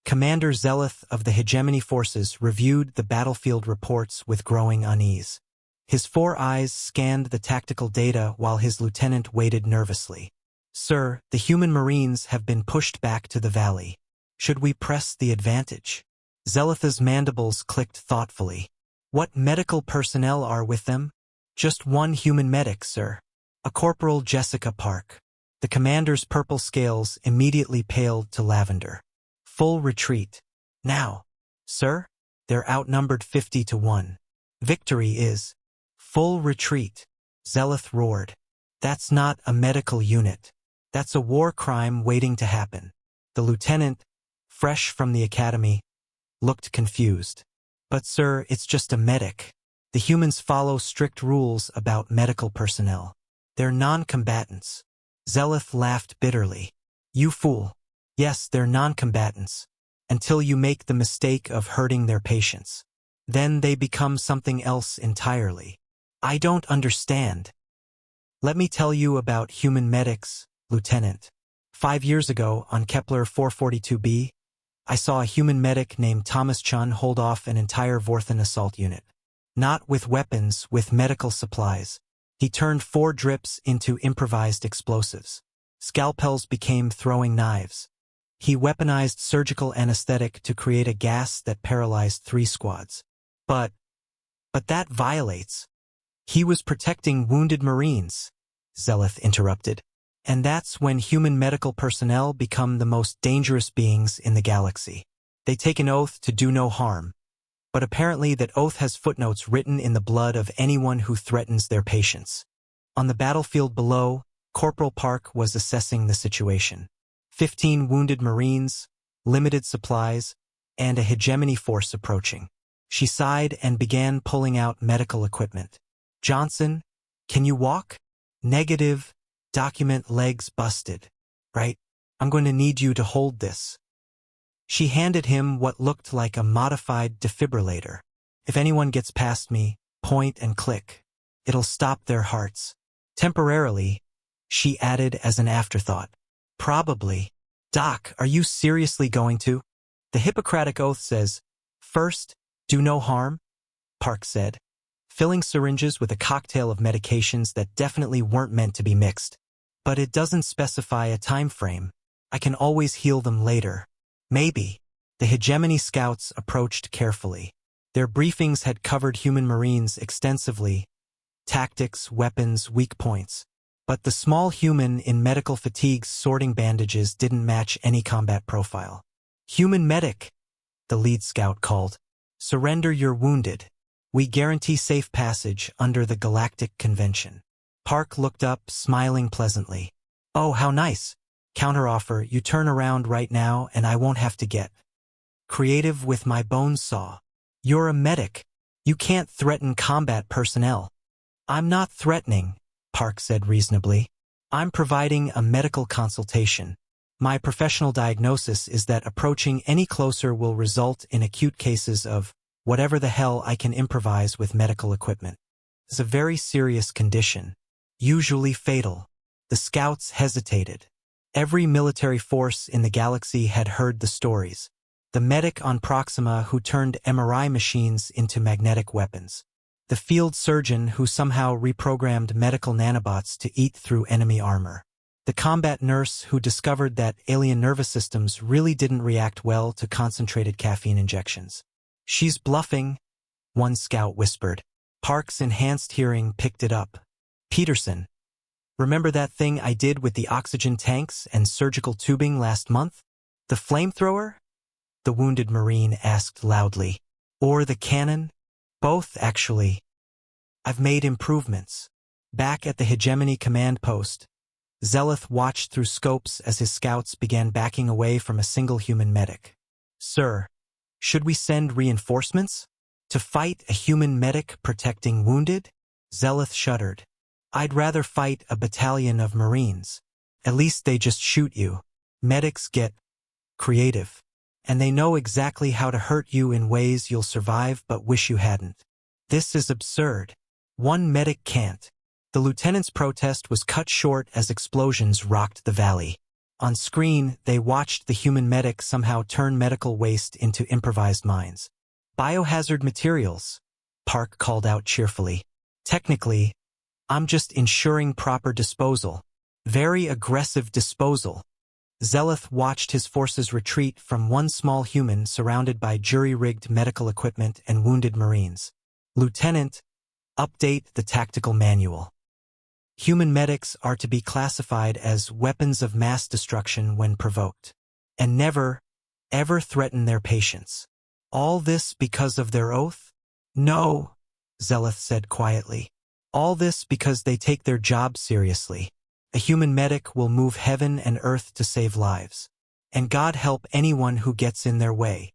Commander Zeleth of the Hegemony Forces reviewed the battlefield reports with growing unease. His 4 eyes scanned the tactical data while his lieutenant waited nervously. "Sir, the human Marines have been pushed back to the valley. Should we press the advantage?" Zeleth's mandibles clicked thoughtfully. "What medical personnel are with them?" "Just 1 human medic, sir. A Corporal Jessica Park." The commander's purple scales immediately paled to lavender. "Full retreat. Now, sir? They're outnumbered 50-1. Victory is..." "Full retreat," Zeleth roared. "That's not a medical unit. That's a war crime waiting to happen." The lieutenant, fresh from the academy, looked confused. "But sir, it's just a medic. The humans follow strict rules about medical personnel. They're non-combatants." Zeleth laughed bitterly. "You fool. Yes, they're non-combatants. Until you make the mistake of hurting their patients. Then they become something else entirely." "I don't understand." "Let me tell you about human medics, Lieutenant. 5 years ago, on Kepler 442b, I saw a human medic named Thomas Chun hold off an entire Vorthan assault unit. Not with weapons, with medical supplies. He turned 4 drips into improvised explosives. Scalpels became throwing knives. He weaponized surgical anesthetic to create a gas that paralyzed 3 squads. But that violates." "He was protecting wounded Marines," Zeleth interrupted. "And that's when human medical personnel become the most dangerous beings in the galaxy. They take an oath to do no harm. But apparently that oath has footnotes written in the blood of anyone who threatens their patients." On the battlefield below, Corporal Park was assessing the situation. 15 wounded Marines, limited supplies, and a hegemony force approaching. She sighed and began pulling out medical equipment. "Johnson, can you walk?" "Negative. Document legs busted." "Right. I'm going to need you to hold this." She handed him what looked like a modified defibrillator. "If anyone gets past me, point and click. It'll stop their hearts." "Temporarily," she added as an afterthought. "Probably." "Doc, are you seriously going to?" "The Hippocratic Oath says, 'First, do no harm,'" Park said, filling syringes with a cocktail of medications that definitely weren't meant to be mixed. "But it doesn't specify a time frame. I can always heal them later." "Maybe." The Hegemony scouts approached carefully. Their briefings had covered human Marines extensively, tactics, weapons, weak points. But the small human in medical fatigue's sorting bandages didn't match any combat profile. "Human medic," the lead scout called. "Surrender your wounded. We guarantee safe passage under the Galactic Convention." Park looked up, smiling pleasantly. "Oh, how nice. Counteroffer, you turn around right now and I won't have to get creative with my bone saw. You're a medic. You can't threaten combat personnel." "I'm not threatening," Park said reasonably. "I'm providing a medical consultation. My professional diagnosis is that approaching any closer will result in acute cases of whatever the hell I can improvise with medical equipment. It's a very serious condition, usually fatal." The scouts hesitated. Every military force in the galaxy had heard the stories. The medic on Proxima who turned MRI machines into magnetic weapons. The field surgeon who somehow reprogrammed medical nanobots to eat through enemy armor. The combat nurse who discovered that alien nervous systems really didn't react well to concentrated caffeine injections. "She's bluffing," one scout whispered. Park's enhanced hearing picked it up. "Peterson, remember that thing I did with the oxygen tanks and surgical tubing last month? The flamethrower?" the wounded Marine asked loudly. "Or the cannon?" "Both, actually. I've made improvements." Back at the Hegemony command post, Zeleth watched through scopes as his scouts began backing away from a single human medic. "Sir, should we send reinforcements? To fight a human medic protecting wounded?" Zeleth shuddered. "I'd rather fight a battalion of Marines. At least they just shoot you. Medics get creative. And they know exactly how to hurt you in ways you'll survive but wish you hadn't." "This is absurd. One medic can't." The lieutenant's protest was cut short as explosions rocked the valley. On screen, they watched the human medic somehow turn medical waste into improvised mines. Biohazard materials, Park called out cheerfully. Technically, I'm just ensuring proper disposal. Very aggressive disposal. Zeleth watched his forces retreat from one small human surrounded by jury-rigged medical equipment and wounded Marines. Lieutenant, update the tactical manual. Human medics are to be classified as weapons of mass destruction when provoked, and never, ever threaten their patients. All this because of their oath? No, Zeleth said quietly. All this because they take their job seriously. A human medic will move heaven and earth to save lives. And God help anyone who gets in their way.